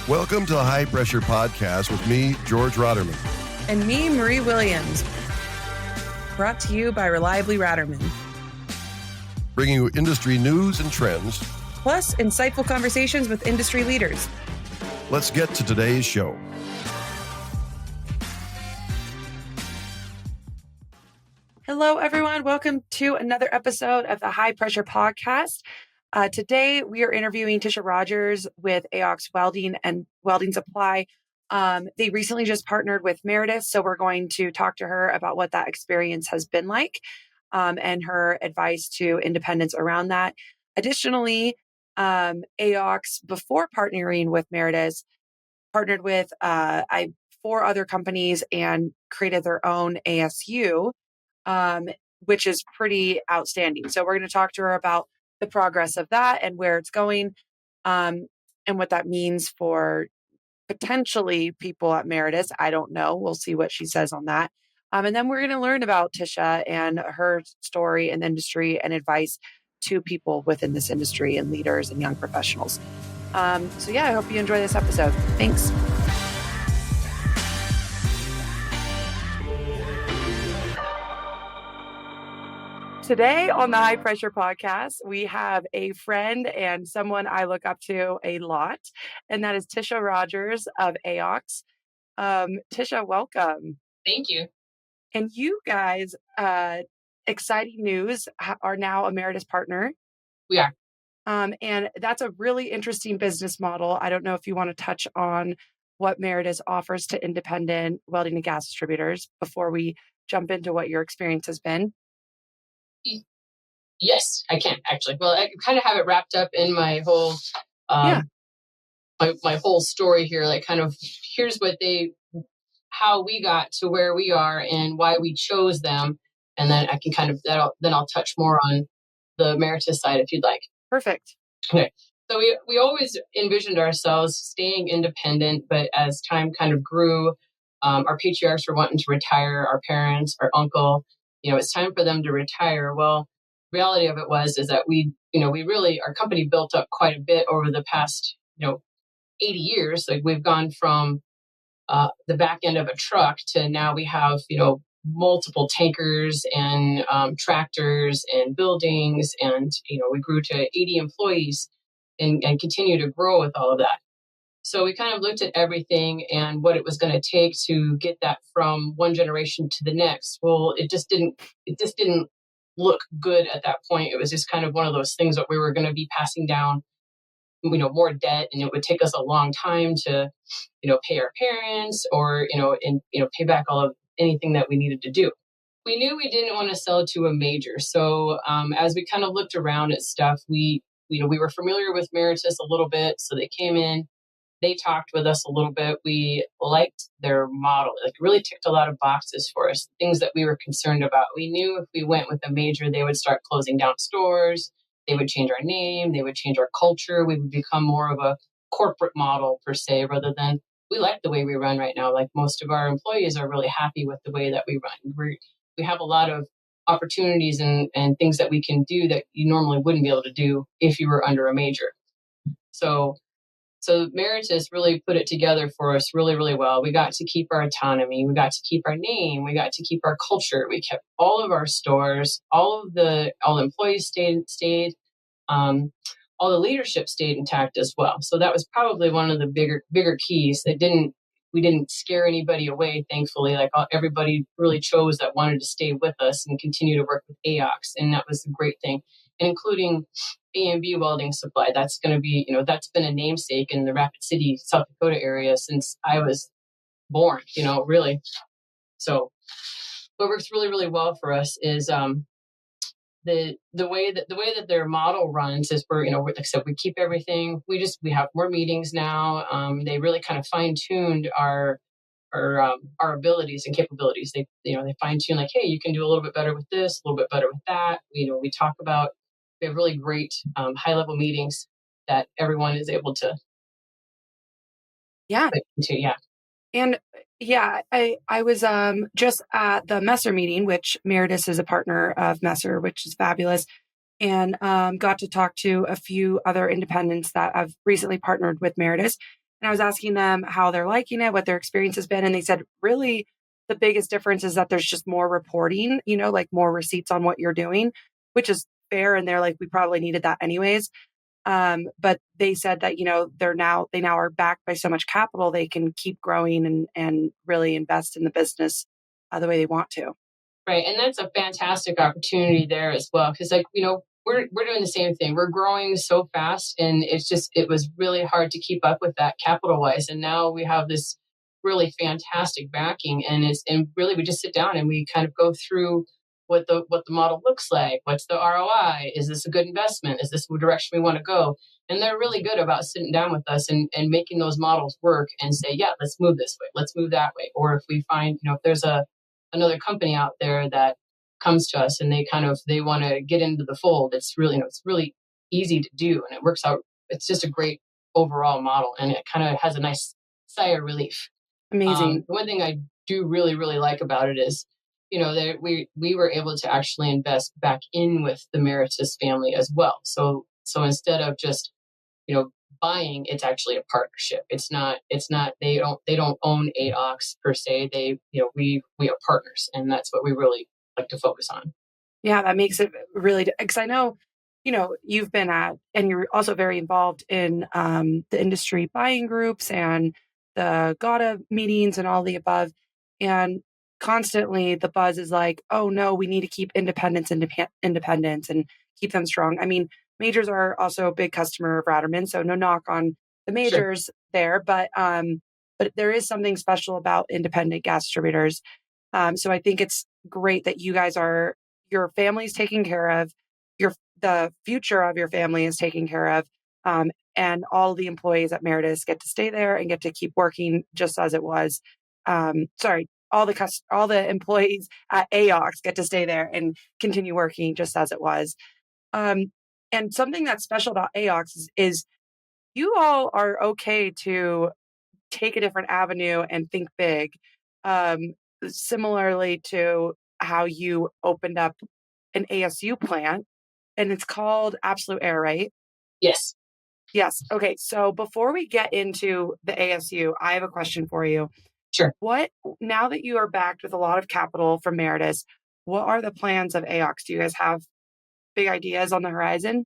Welcome to the High Pressure Podcast with me, George Rotterman. And me, Marie Williams. Brought to you by Reliably Ratterman. Bringing you industry news and trends. Plus, insightful conversations with industry leaders. Let's get to today's show. Hello, everyone. Welcome to another episode of the High Pressure Podcast. Today, we are interviewing Tisha Rodgers with AOX Welding and Welding Supply. They recently just partnered with Meredith, so we're going to talk to her about what that experience has been like and her advice to independents around that. Additionally, AOX, before partnering with Meredith, partnered with 4 other companies and created their own ASU, which is pretty outstanding. So we're going to talk to her about the progress of that and where it's going, and what that means for potentially people at Meredith. I don't know. We'll see what she says on that. And then we're going to learn about Tisha and her story in the industry and advice to people within this industry and leaders and young professionals. I hope you enjoy this episode. Thanks. Today on the High Pressure Podcast, we have a friend and someone I look up to a lot, and that is Tisha Rodgers of AOX. Tisha, welcome. Thank you. And you guys, exciting news, are now a Meredith partner. We are. And that's a really interesting business model. I don't know if you want to touch on what Meredith offers to independent welding and gas distributors before we jump into what your experience has been. Yes, I can actually. Well, I kind of have it wrapped up in my whole, my whole story here. Like, kind of, here's how we got to where we are and why we chose them, and then I can kind of then I'll touch more on the Meredith side if you'd like. Perfect. Okay. So we always envisioned ourselves staying independent, but as time kind of grew, our patriarchs were wanting to retire. Our parents, our uncle. It's time for them to retire. Well, reality of it is that we really, our company built up quite a bit over the past, 80 years. Like, we've gone from the back end of a truck to now we have, multiple tankers and tractors and buildings. And, we grew to 80 employees and continue to grow with all of that. So we kind of looked at everything and what it was going to take to get that from one generation to the next. Well, it just didn't look good at that point. It was just kind of one of those things that we were going to be passing down, more debt, and it would take us a long time to, pay our parents or, pay back all of anything that we needed to do. We knew we didn't want to sell to a major. So as we kind of looked around at stuff, we were familiar with Meredith a little bit. So they came in. They talked with us a little bit. We liked their model. It really ticked a lot of boxes for us, things that we were concerned about. We knew if we went with a major, they would start closing down stores. They would change our name. They would change our culture. We would become more of a corporate model per se, rather than we like the way we run right now. Like, most of our employees are really happy with the way that we run. We have a lot of opportunities and things that we can do that you normally wouldn't be able to do if you were under a major. So Meredith really put it together for us really, really well. We got to keep our autonomy. We got to keep our name. We got to keep our culture. We kept all of our stores. All the employees stayed. All the leadership stayed intact as well. So that was probably one of the bigger keys. We didn't scare anybody away, thankfully. Like, everybody really chose that wanted to stay with us and continue to work with AOX, and that was a great thing. And including A&B Welding Supply. That's going to be, that's been a namesake in the Rapid City, South Dakota area since I was born, really. So what works really, really well for us is the way that their model runs is like I said, we keep everything. We have more meetings now. They really kind of fine-tuned our abilities and capabilities. They fine-tune, like, hey, you can do a little bit better with this, a little bit better with that. We talk about. We have really great high-level meetings that everyone is able to. Yeah. Yeah. And I was just at the Messer meeting, which Meredith is a partner of Messer, which is fabulous, and got to talk to a few other independents that have recently partnered with Meredith. And I was asking them how they're liking it, what their experience has been. And they said, really, the biggest difference is that there's just more reporting, like more receipts on what you're doing, which is fair. And they're like, we probably needed that anyways. But they said that, they now are backed by so much capital, they can keep growing and really invest in the business the way they want to. Right. And that's a fantastic opportunity there as well. Cause we're doing the same thing. We're growing so fast and it was really hard to keep up with that capital wise. And now we have this really fantastic backing and really we just sit down and we kind of go through what the model looks like. What's the ROI? Is this a good investment? Is this the direction we want to go? And they're really good about sitting down with us and making those models work and say, yeah, let's move this way. Let's move that way. Or if we find, if there's another company out there that comes to us and they want to get into the fold, it's really easy to do and it works out. It's just a great overall model and it kind of has a nice sigh of relief. Amazing. The one thing I do really, really like about it is, that we were able to actually invest back in with the Meredith family as well. So instead of just, buying, it's actually a partnership. It's not they don't own AOX per se. We are partners, and that's what we really like to focus on. Yeah, that makes it really, because I know, you've been at, and you're also very involved in the industry buying groups and the GATA meetings and all the above. And constantly the buzz is like, oh no, we need to keep independence and keep them strong. I mean, majors are also a big customer of Ratterman, so no knock on the majors there, but there is something special about independent gas distributors. So I think it's great that you guys are, your family's taken care of, the future of your family is taken care of, and all the employees at Meredith get to stay there and get to keep working just as it was. All the employees at AOX get to stay there and continue working just as it was. And something that's special about AOX is you all are okay to take a different avenue and think big. Similarly to how you opened up an ASU plant, and it's called Absolute Air, right? Yes. Yes. Okay. So before we get into the ASU, I have a question for you. Sure. Now that you are backed with a lot of capital from Meredith, what are the plans of AOX? Do you guys have big ideas on the horizon?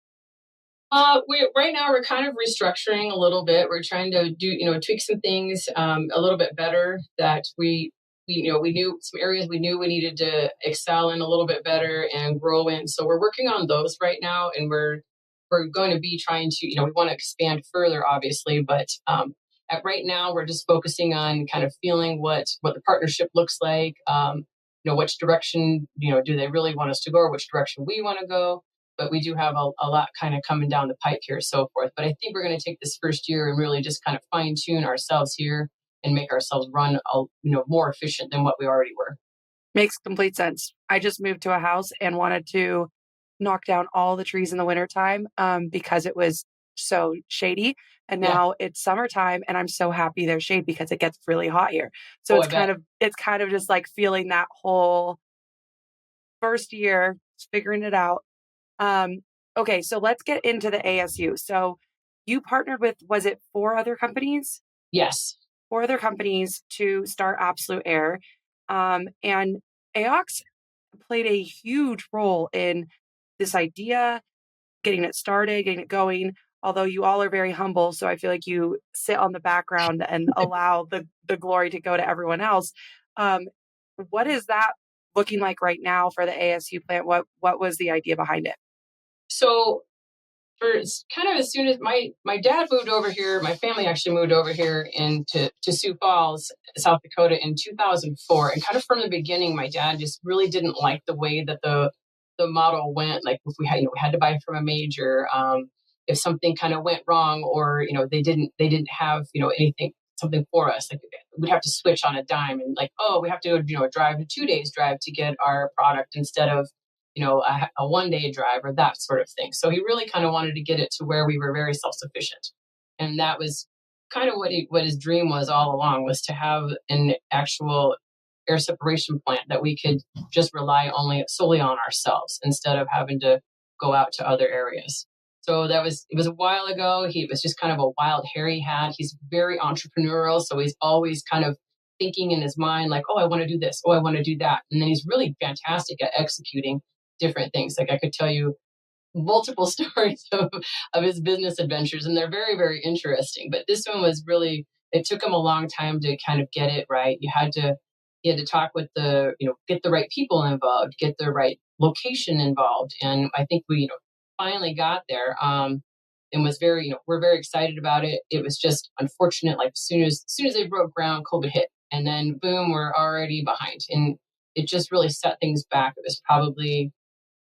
Right now we're kind of restructuring a little bit. We're trying to do, tweak some things a little bit better that we knew some areas we knew we needed to excel in a little bit better and grow in. So we're working on those right now, and we're going to be trying to, we want to expand further, obviously, but right now we're just focusing on kind of feeling what the partnership looks like. Which direction, do they really want us to go, or which direction we want to go. But we do have a lot kind of coming down the pike here, so forth. But I think we're going to take this first year and really just kind of fine tune ourselves here and make ourselves run, more efficient than what we already were. Makes complete sense. I just moved to a house and wanted to knock down all the trees in the wintertime because it was so shady. And now it's summertime and I'm so happy there's shade because it gets really hot here. So it's kind of just like feeling that whole first year, figuring it out. Okay, so let's get into the ASU. So you partnered with, was it 4 other companies? Yes. 4 other companies to start Absolute Air. And AOX played a huge role in this idea, getting it started, getting it going, although you all are very humble. So I feel like you sit on the background and allow the glory to go to everyone else. What is that looking like right now for the ASU plant? What was the idea behind it? So for kind of as soon as my dad moved over here, my family actually moved over here to Sioux Falls, South Dakota in 2004. And kind of from the beginning, my dad just really didn't like the way that the model went. Like if we had to buy from a major, if something kind of went wrong, or they didn't have anything, something for us, like we'd have to switch on a dime, and like, oh, we have to drive a 2 days drive to get our product instead of a 1 day drive, or that sort of thing. So he really kind of wanted to get it to where we were very self-sufficient. And that was kind of what his dream was all along, was to have an actual air separation plant that we could just rely solely on ourselves instead of having to go out to other areas. So it was a while ago. He was just kind of a wild hair he had. He's very entrepreneurial. So he's always kind of thinking in his mind, like, oh, I want to do this. Oh, I want to do that. And then he's really fantastic at executing different things. Like I could tell you multiple stories of his business adventures, and they're very, very interesting. But this one was really, it took him a long time to kind of get it right. He had to talk with get the right people involved, get the right location involved. And I think we, finally got there. And was very, we're very excited about it. It was just unfortunate. Like as soon as they broke ground, COVID hit, and then boom, we're already behind. And it just really set things back. It was probably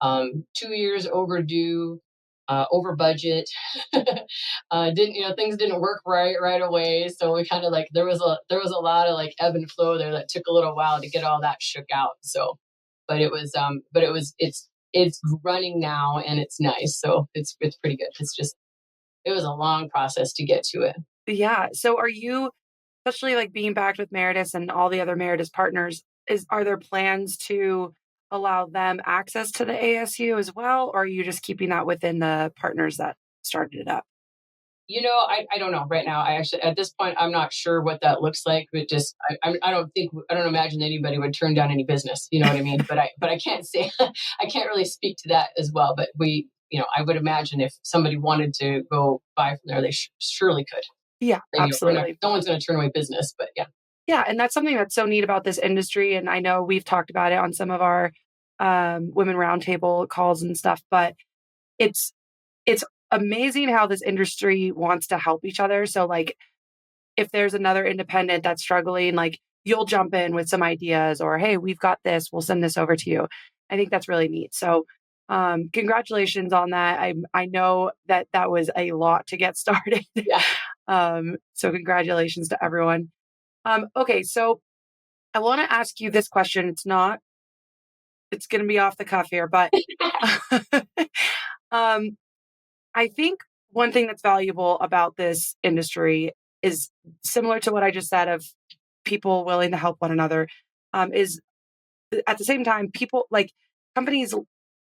2 years overdue, over budget. Things didn't work right away. So we kind of like there was a lot of like ebb and flow there that took a little while to get all that shook out. So, but it's running now and it's nice. So it's pretty good. It was a long process to get to it. Yeah. So are you, especially like being backed with Meredith and all the other Meredith partners, are there plans to allow them access to the ASU as well? Or are you just keeping that within the partners that started it up? I don't know right now. I actually, at this point, I'm not sure what that looks like, but I don't imagine anybody would turn down any business. You know what I mean? But I can't say, I can't really speak to that as well. But I would imagine if somebody wanted to go buy from there, they surely could. Yeah, absolutely. No one's going to turn away business, but yeah. Yeah. And that's something that's so neat about this industry. And I know we've talked about it on some of our women roundtable calls and stuff, but it's amazing how this industry wants to help each other. So like if there's another independent that's struggling, like you'll jump in with some ideas or, hey, we've got this, we'll send this over to you. I think that's really neat. So congratulations on that. I know that was a lot to get started. Yeah. So congratulations to everyone. Okay. So I want to ask you this question. It's going to be off the cuff here, but I think one thing that's valuable about this industry is similar to what I just said of people willing to help one another, is at the same time, people like companies,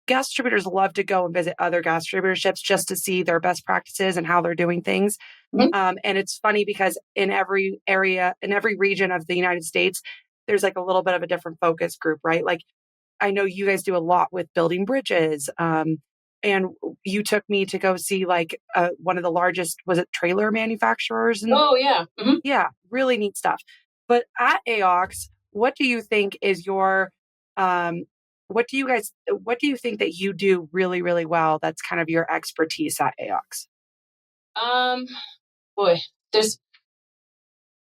gas distributors love to go and visit other gas distributorships just to see their best practices and how they're doing things. Mm-hmm. And it's funny because in every area, in every region of the United States, there's like a little bit of a different focus group, right? Like I know you guys do a lot with building bridges. And you took me to go see like one of the largest, was it trailer manufacturers? Oh yeah. Mm-hmm. Yeah, really neat stuff. But at AOX, what do you think is your, what do you think that you do really, really well? That's kind of your expertise at AOX. Boy,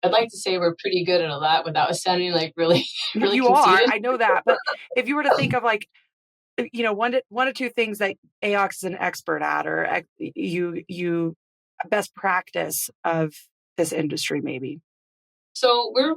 I'd like to say we're pretty good at a lot without sounding like really, really you conceited. are. I know that. But if you were to think of like, one or two things that AOX is an expert at, or you best practice of this industry, maybe. So we're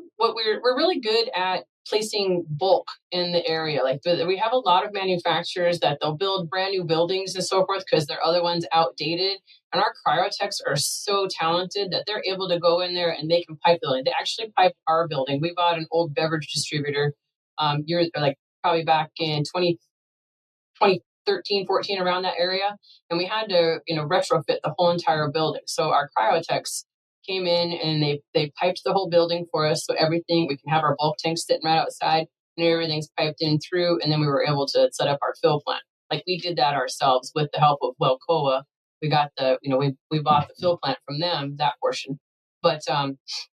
really good at placing bulk in the area. Like we have a lot of manufacturers that they'll build brand new buildings and so forth because their other ones outdated. And our cryotechs are so talented that they're able to go in there and they can pipe building. They actually piped our building. We bought an old beverage distributor, probably back in 2013, 14, around that area. And we had to, retrofit the whole entire building. So our cryotechs came in and they piped the whole building for us. So everything, we can have our bulk tanks sitting right outside and everything's piped in through. And then we were able to set up our fill plant. Like we did that ourselves with the help of Welcoa. We got we bought the fill plant from them, that portion. But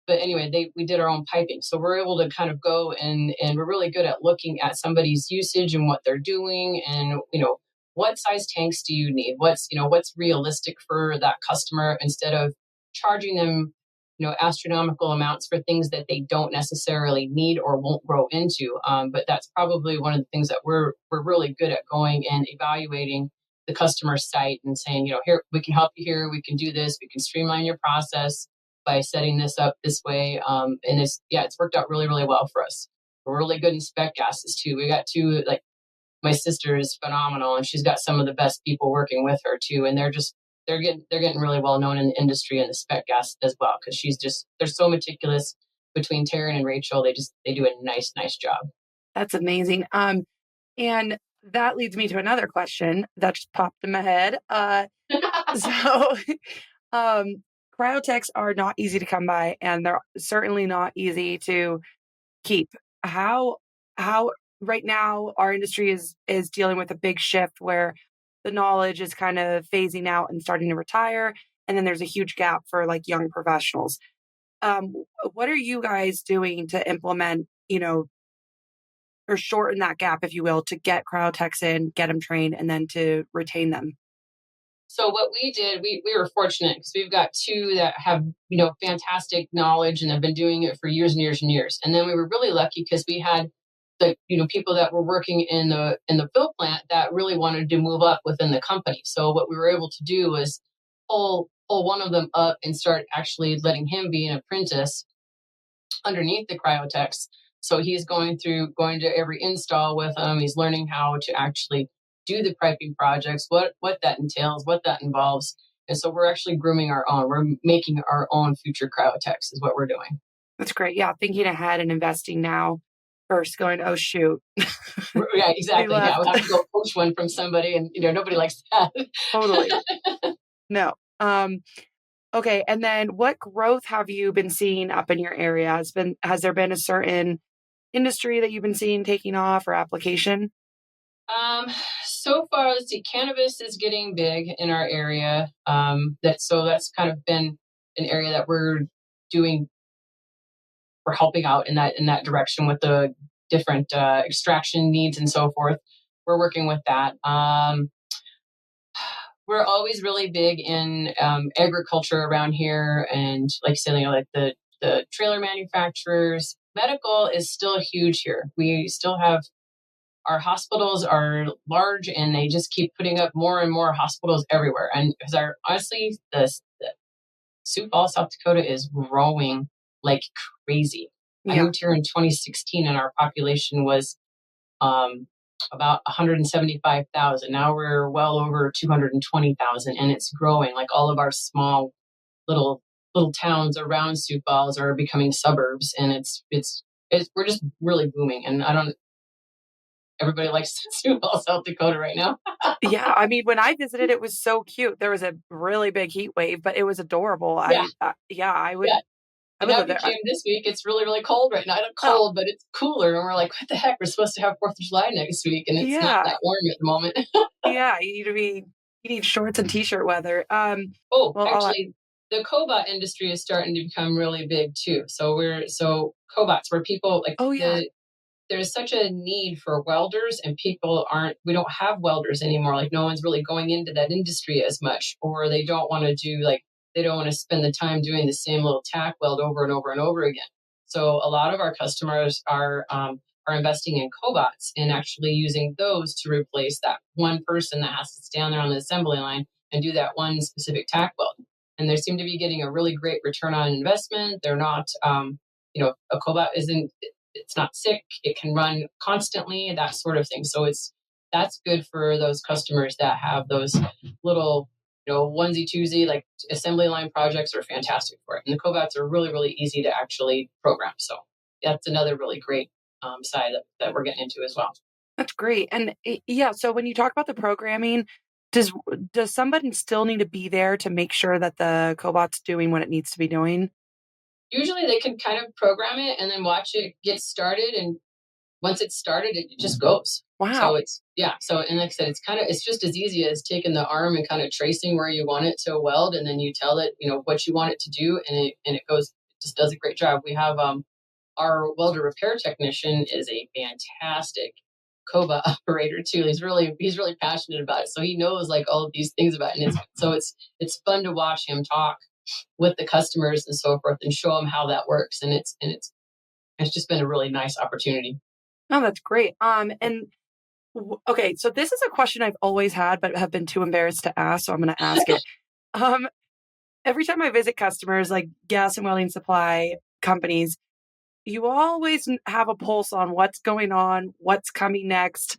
anyway, we did our own piping. So we're able to kind of go and we're really good at looking at somebody's usage and what they're doing and, what size tanks do you need? What's realistic for that customer instead of charging them, astronomical amounts for things that they don't necessarily need or won't grow into. But that's probably one of the things that we're really good at going and evaluating the customer site and saying, here, we can help you here. We can do this. We can streamline your process by setting this up this way. And it's worked out really, really well for us. We're really good in spec gases too. We got two, like my sister is phenomenal and she's got some of the best people working with her too. And they're getting really well known in the industry and the spec gas as well. Cause they're so meticulous between Taryn and Rachel. They do a nice job. That's amazing. And that leads me to another question that just popped in my head. So, um, cryotechs are not easy to come by, and they're certainly not easy to keep. How right now our industry is dealing with a big shift where the knowledge is kind of phasing out and starting to retire, and then there's a huge gap for like young professionals. Um, what are you guys doing to implement, or shorten that gap, if you will, to get cryotechs in, get them trained, and then to retain them? So what we did, we were fortunate because we've got two that have, fantastic knowledge and have been doing it for years and years and years. And then we were really lucky because we had the, people that were working in the fill plant that really wanted to move up within the company. So what we were able to do was pull one of them up and start actually letting him be an apprentice underneath the cryotechs. So he's going to every install with them. He's learning how to actually do the piping projects, what that entails, what that involves. And so we're actually grooming our own. We're making our own future cryotechs is what we're doing. That's great. Yeah, thinking ahead and investing now versus going, oh shoot. Yeah, exactly. Yeah, we'll have to go poach one from somebody, and nobody likes that. Totally. No. Okay. And then what growth have you been seeing up in your area? Has there been a certain industry that you've been seeing taking off or application? So far, let's see, cannabis is getting big in our area. That's kind of been an area that we're helping out in that direction with the different extraction needs and so forth. We're working with that. We're always really big in agriculture around here, and like you said, like the trailer manufacturers. Medical is still huge here. We still have our hospitals are large, and they just keep putting up more and more hospitals everywhere. And because honestly, the Sioux Falls, South Dakota is growing like crazy. I moved here in 2016, and our population was about 175,000. Now we're well over 220,000, and it's growing. Like all of our small little towns around Sioux Falls are becoming suburbs, and it's we're just really booming. And everybody likes Sioux Falls, South Dakota right now. Yeah, I mean, when I visited, it was so cute. There was a really big heat wave, but it was adorable. Yeah. I would. Yeah. I And would now live we there. came this week. It's really, really cold right now. Not cold, but it's cooler. And we're like, what the heck? We're supposed to have 4th of July next week, and it's not that warm at the moment. Yeah, you need shorts and t-shirt weather. Oh, Well, actually, the cobot industry is starting to become really big too. So cobots, where people like there's such a need for welders, and we don't have welders anymore. Like no one's really going into that industry as much, or they don't want to spend the time doing the same little tack weld over and over and over again. So a lot of our customers are investing in cobots and actually using those to replace that one person that has to stand there on the assembly line and do that one specific tack weld. And they seem to be getting a really great return on investment. They're not, a cobot it's not sick. It can run constantly, that sort of thing. So that's good for those customers that have those little, onesie twosie, like assembly line projects are fantastic for it. And the cobots are really, really easy to actually program. So that's another really great side that we're getting into as well. that's great. And so when you talk about the programming, does somebody still need to be there to make sure that the cobot's doing what it needs to be doing? Usually they can kind of program it and then watch it get started, and once it's started, it just goes. Wow. So and like I said, it's just as easy as taking the arm and kind of tracing where you want it to weld, and then you tell it, what you want it to do, and it goes, just does a great job. We have our welder repair technician is a fantastic cobot operator too. He's really passionate about it. So he knows like all of these things about it. And it's fun to watch him talk with the customers and so forth and show them how that works. And it's just been a really nice opportunity. Oh, that's great. Okay, so this is a question I've always had, but have been too embarrassed to ask, so I'm going to ask it. Every time I visit customers like gas and welding supply companies, you always have a pulse on what's going on, what's coming next.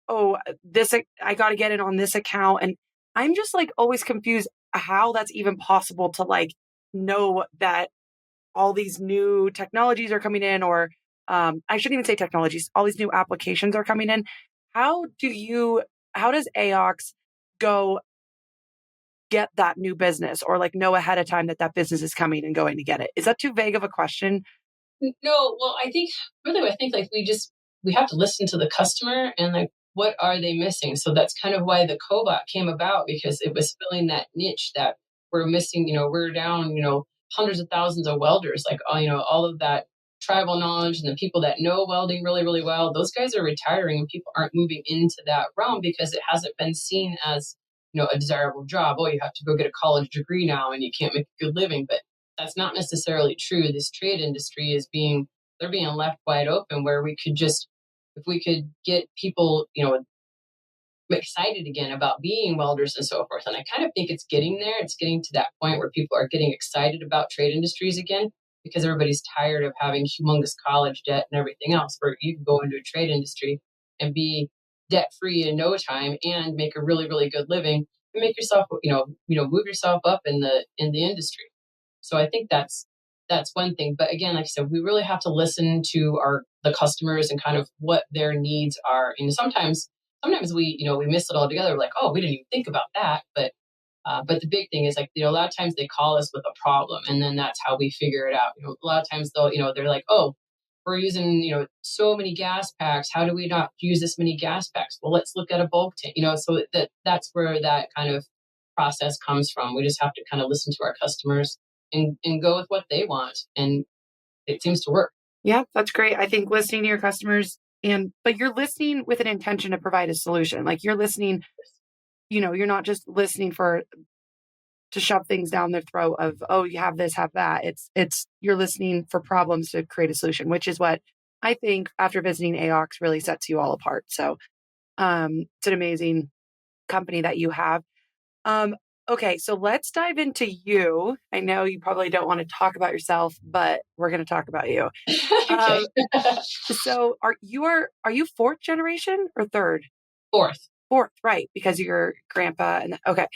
Oh, I got to get it on this account. And I'm just like always confused how that's even possible to like know that all these new technologies are coming in, or I shouldn't even say technologies, all these new applications are coming in. how does AOX go get that new business, or like know ahead of time that that business is coming and going to get it? Is that too vague of a question? No, well, I think like we have to listen to the customer and like what are they missing. So that's kind of why the cobot came about, because it was filling that niche that we're missing. We're down hundreds of thousands of welders, like all of that tribal knowledge and the people that know welding really really well. Those guys are retiring, and people aren't moving into that realm because it hasn't been seen as a desirable job. Oh, you have to go get a college degree now, and you can't make a good living, but that's not necessarily true. This trade industry they're being left wide open, where we could just, if we could get people, excited again about being welders and so forth. And I kind of think it's getting there. It's getting to that point where people are getting excited about trade industries again, because everybody's tired of having humongous college debt and everything else, where you can go into a trade industry and be debt free in no time and make a really, really good living and make yourself, move yourself up in the industry. So I think that's one thing. But again, like I said, we really have to listen to the customers and kind of what their needs are. And sometimes we miss it all together. We're like, oh, we didn't even think about that. But the big thing is like, a lot of times they call us with a problem, and then that's how we figure it out. A lot of times they're like, oh, we're using, so many gas packs. How do we not use this many gas packs? Well, let's look at a bulk tank, so that's where that kind of process comes from. We just have to kind of listen to our customers and go with what they want. And it seems to work. Yeah, that's great. I think listening to your customers, but you're listening with an intention to provide a solution. Like you're listening, you're not just listening to shove things down their throat of, oh, you have this, have that. It's you're listening for problems to create a solution, which is what I think after visiting AOX really sets you all apart. So it's an amazing company that you have. Okay, so let's dive into you. I know you probably don't want to talk about yourself, but we're going to talk about you. Okay. So are you fourth generation or third? Fourth, right? Because your grandpa and okay,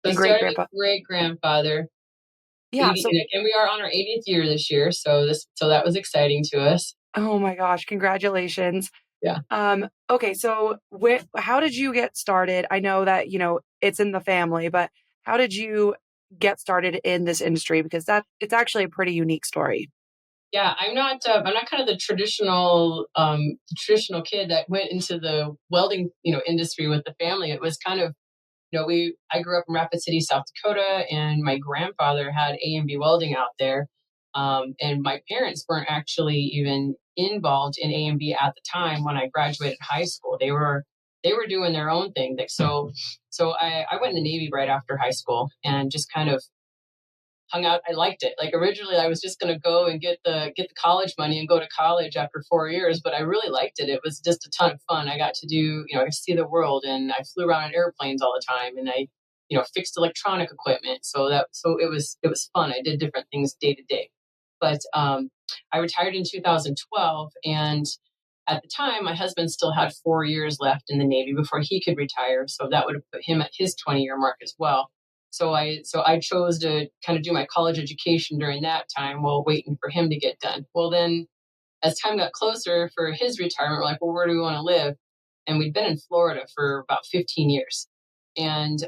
so and great grandpa, great grandfather. yeah. 80, and we are on our 80th year this year, so that was exciting to us. Oh my gosh, congratulations! Yeah. Okay, so how did you get started? I know that it's in the family, but how did you get started in this industry? Because it's actually a pretty unique story. Yeah, I'm not kind of the traditional kid that went into the welding industry with the family. It was kind of I grew up in Rapid City, South Dakota, and my grandfather had A&B welding out there, and my parents weren't actually even involved in A&B at the time when I graduated high school. They were doing their own thing. So I went in the Navy right after high school and just kind of hung out. I liked it. Like originally I was just going to go and get the college money and go to college after 4 years, but I really liked it. It was just a ton of fun. I got to do, I got to see the world, and I flew around in airplanes all the time, and I, fixed electronic equipment. So it was fun. I did different things day to day. But I retired in 2012, and at the time my husband still had 4 years left in the Navy before he could retire. So that would have put him at his 20-year mark as well. So I chose to kind of do my college education during that time while waiting for him to get done. Well, then as time got closer for his retirement, we're like, well, where do we want to live? And we'd been in Florida for about 15 years. And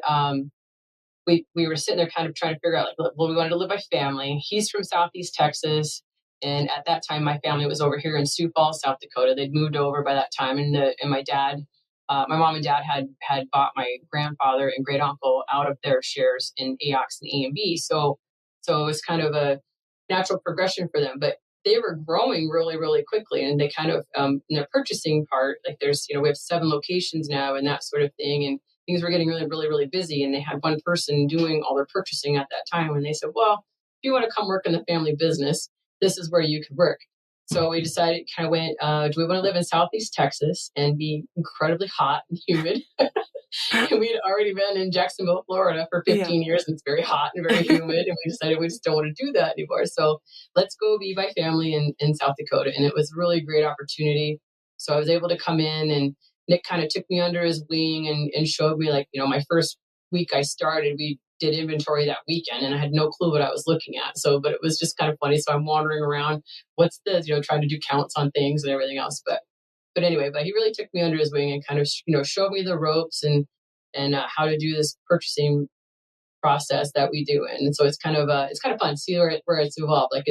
we were sitting there kind of trying to figure out, like, well, we wanted to live by family. He's from Southeast Texas. And at that time, my family was over here in Sioux Falls, South Dakota. They'd moved over by that time. And my dad, my mom and dad had bought my grandfather and great uncle out of their shares in AOX and A&B. So it was kind of a natural progression for them. But they were growing really, really quickly. And they kind of, in their purchasing part, like there's, we have 7 locations now and that sort of thing. And things were getting really, really, really busy. And they had one person doing all their purchasing at that time. And they said, well, if you want to come work in the family business, this is where you could work. So we decided, kind of went, do we want to live in Southeast Texas and be incredibly hot and humid? And we'd already been in Jacksonville, Florida for 15 years, and it's very hot and very humid. And we decided we just don't want to do that anymore. So let's go be by family in South Dakota. And it was really a great opportunity. So I was able to come in, and Nick kind of took me under his wing and showed me, like, my first week I started, we did inventory that weekend, and I had no clue what I was looking at. So, but it was just kind of funny. So I'm wandering around, what's this, trying to do counts on things and everything else. But But anyway, but he really took me under his wing and kind of, showed me the ropes and how to do this purchasing process that we do. And so it's kind of fun to see where it's evolved. Like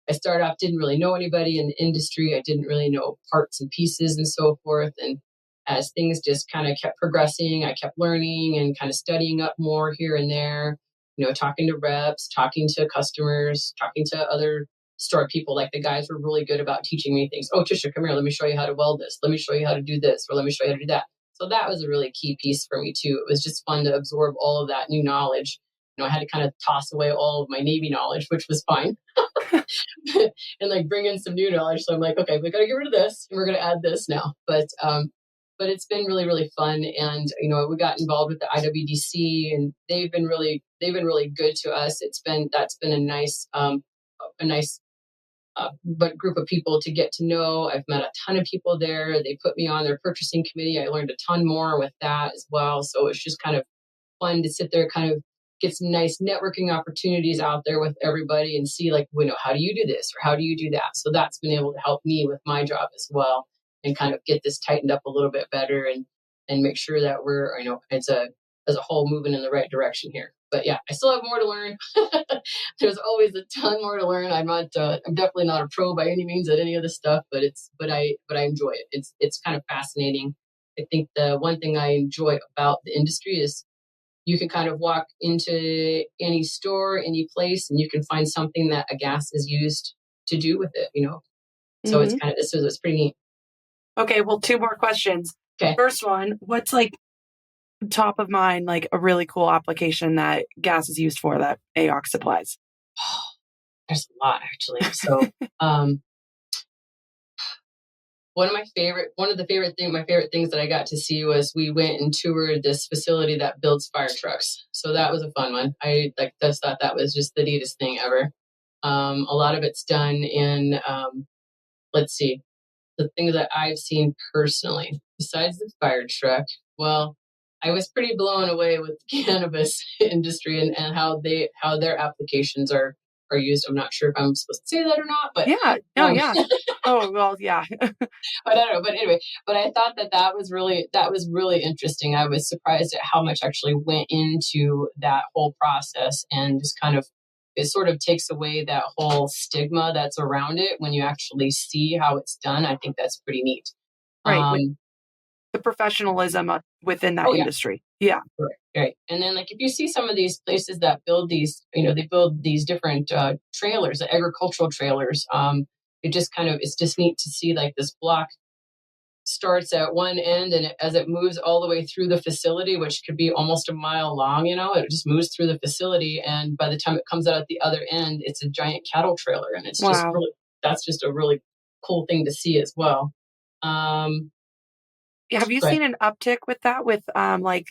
I started off, didn't really know anybody in the industry. I didn't really know parts and pieces and so forth. And as things just kind of kept progressing, I kept learning and kind of studying up more here and there, talking to reps, talking to customers, talking to other store people. Like the guys were really good about teaching me things. Oh, Tisha, come here. Let me show you how to weld this. Let me show you how to do this, or let me show you how to do that. So that was a really key piece for me too. It was just fun to absorb all of that new knowledge. I had to kind of toss away all of my Navy knowledge, which was fine, and like bring in some new knowledge. So I'm like, okay, we got to get rid of this, and we're going to add this now. But it's been really, really fun. And we got involved with the IWDC, and they've been really good to us. That's been a nice but group of people to get to know. I've met a ton of people there. They put me on their purchasing committee. I learned a ton more with that as well. So it's just kind of fun to sit there, kind of get some nice networking opportunities out there with everybody and see like, how do you do this or how do you do that? So that's been able to help me with my job as well and kind of get this tightened up a little bit better and make sure that we're, as a whole moving in the right direction here. But yeah, I still have more to learn. There's always a ton more to learn. I'm definitely not a pro by any means at any of this stuff, but I enjoy it. It's kind of fascinating. I think the one thing I enjoy about the industry is you can kind of walk into any store, any place, and you can find something that a gas is used to do with it, So it's kind of, it's pretty neat. Okay, well, 2 more questions. Okay. First one, what's like top of mind, like a really cool application that gas is used for that AOX supplies? There's a lot actually. So my favorite things that I got to see was we went and toured this facility that builds fire trucks. So that was a fun one. I just thought that was just the neatest thing ever. A lot of it's done in, let's see, the things that I've seen personally, besides the fire truck. Well, I was pretty blown away with the cannabis industry and how their applications are used. I'm not sure if I'm supposed to say that or not, but yeah. Oh, well, yeah. But I don't know. But anyway, I thought that was really interesting. I was surprised at how much actually went into that whole process, and just kind of, it sort of takes away that whole stigma that's around it when you actually see how it's done. I think that's pretty neat. Right. The professionalism within that industry. Yeah. Right. And then like if you see some of these places that build these, they build these different trailers, the agricultural trailers. It's just neat to see like this block starts at one end and as it moves all the way through the facility, which could be almost a mile long, it just moves through the facility. And by the time it comes out at the other end, it's a giant cattle trailer. And it's that's just a really cool thing to see as well. Have you seen an uptick with that, with like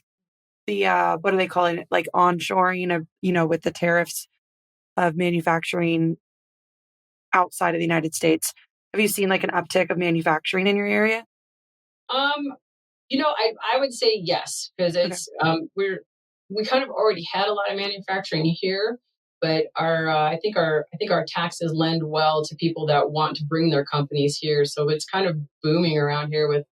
the what are they calling it, like onshoring of, with the tariffs of manufacturing outside of the United States? Have you seen like an uptick of manufacturing in your area? I would say yes, because it's we kind of already had a lot of manufacturing here, but I think our taxes lend well to people that want to bring their companies here. So it's kind of booming around here with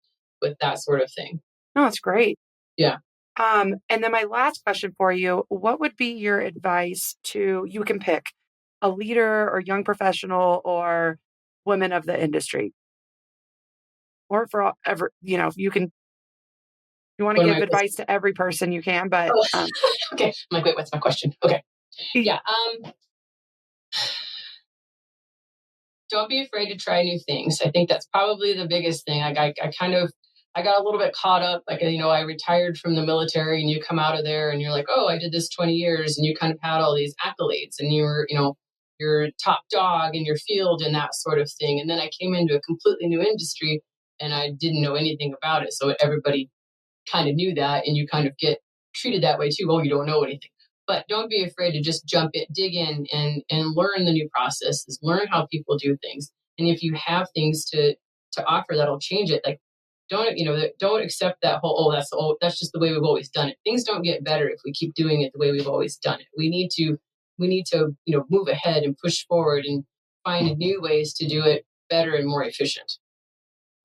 that sort of thing. Oh, that's great. Yeah. And then my last question for you, what would be your advice to, you can pick a leader or young professional or women of the industry, or for ever, you can, you want to give advice to every person you can, but okay. I'm like, wait, what's my question? Okay. Yeah. Don't be afraid to try new things. I think that's probably the biggest thing. I got a little bit caught up. Like, I retired from the military, and you come out of there and you're like, oh, I did this 20 years. And you kind of had all these accolades and you were, you're top dog in your field and that sort of thing. And then I came into a completely new industry and I didn't know anything about it. So everybody kind of knew that, and you kind of get treated that way too. Oh, you don't know anything. But don't be afraid to just jump in, dig in and learn the new processes, learn how people do things. And if you have things to offer that'll change it, like, don't accept that whole, that's just the way we've always done it. Things don't get better if we keep doing it the way we've always done it. We need to move ahead and push forward and find new ways to do it better and more efficient.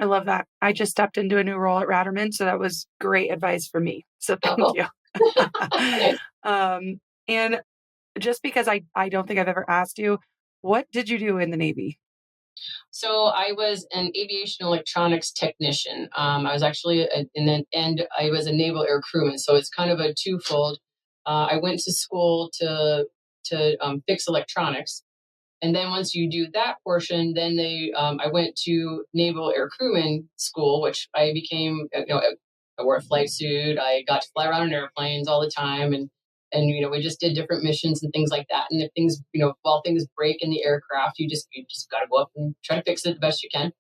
I love that. I just stepped into a new role at Ratterman, so that was great advice for me. So thank Oh, you. nice. And just because I don't think I've ever asked you, what did you do in the Navy? So I was an aviation electronics technician. I was actually, and I was a naval air crewman. So it's kind of a twofold. I went to school to fix electronics, and then once you do that portion, then I went to naval air crewman school, which I became. I wore a flight suit. I got to fly around in airplanes all the time, and we just did different missions and things like that. And if things, while things break in the aircraft, you just got to go up and try to fix it the best you can.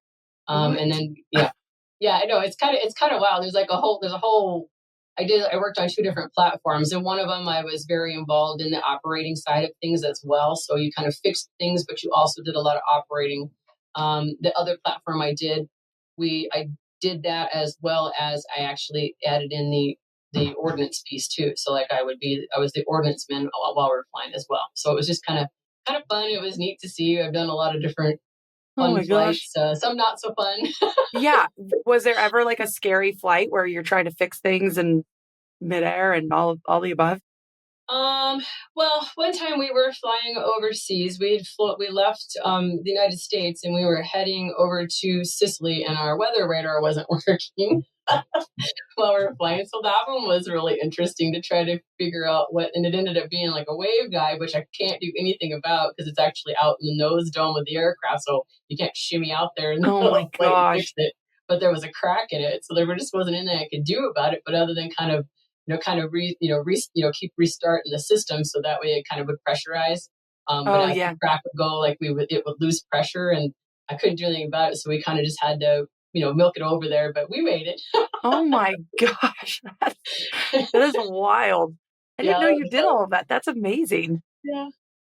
What? And then I know it's kind of wild. There's a whole. I worked on two different platforms, and one of them I was very involved in the operating side of things as well. So you kind of fixed things, but you also did a lot of operating. The other platform I did that as well as I actually added in the ordnance piece too. So like I was the ordnance man while we were flying as well. So it was just kind of fun. It was neat to see. I've done a lot of different Oh fun my gosh. flights, some not so fun. Yeah. Was there ever like a scary flight where you're trying to fix things in midair and all the above? Well, one time we were flying overseas. We left the United States and we were heading over to Sicily, and our weather radar wasn't working while we were flying. So that one was really interesting to try to figure out what, and it ended up being like a wave guide, which I can't do anything about because it's actually out in the nose dome of the aircraft. So you can't shimmy out there in the Oh middle my of the flight and fix gosh. it. But there was a crack in it. So there just wasn't anything I could do about it, but other than keep restarting the system so that way it kind of would pressurize. But Oh as the yeah. crack would go, it would lose pressure, and I couldn't do anything about it. So we kind of just had to, milk it over there. But we made it. Oh my gosh. That is wild. I didn't Yeah, know it you was did fun. all of that. That's amazing. Yeah,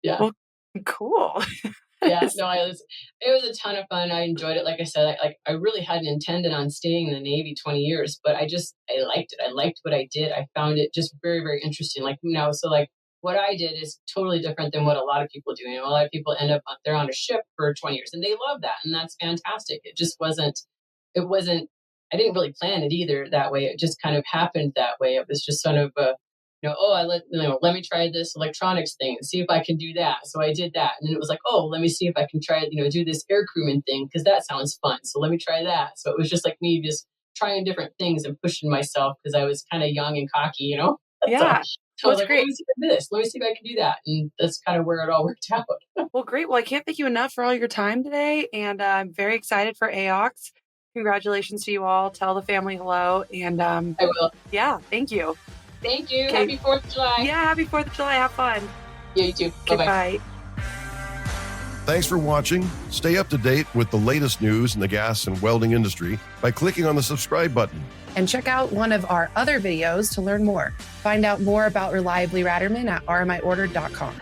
yeah. Well, cool. Yeah, no, it was a ton of fun. I enjoyed it. Like I said, I really hadn't intended on staying in the Navy 20 years, but I liked it. I liked what I did. I found it just very, very interesting. So what I did is totally different than what a lot of people do. A lot of people end up, they're on a ship for 20 years and they love that. And that's fantastic. It wasn't, I didn't really plan it either that way. It just kind of happened that way. It was just sort of let me try this electronics thing and see if I can do that. So I did that. And then it was like, oh, let me see if I can try, do this air crewman thing because that sounds fun. So let me try that. So it was just like me just trying different things and pushing myself because I was kind of young and cocky. Yeah. So I was Well, like, well, let me see if I can do this. Let me see if I can do that. And that's kind of where it all worked out. well, great. Well, I can't thank you enough for all your time today. And I'm very excited for AOX. Congratulations to you all. Tell the family hello. And I will. yeah, thank you. Thank you. Okay. Happy 4th of July. Yeah, happy 4th of July. Have fun. Yeah, you too. Bye-bye. Goodbye. Thanks for watching. Stay up to date with the latest news in the gas and welding industry by clicking on the subscribe button. And check out one of our other videos to learn more. Find out more about Reliably Ratterman at rmiordered.com.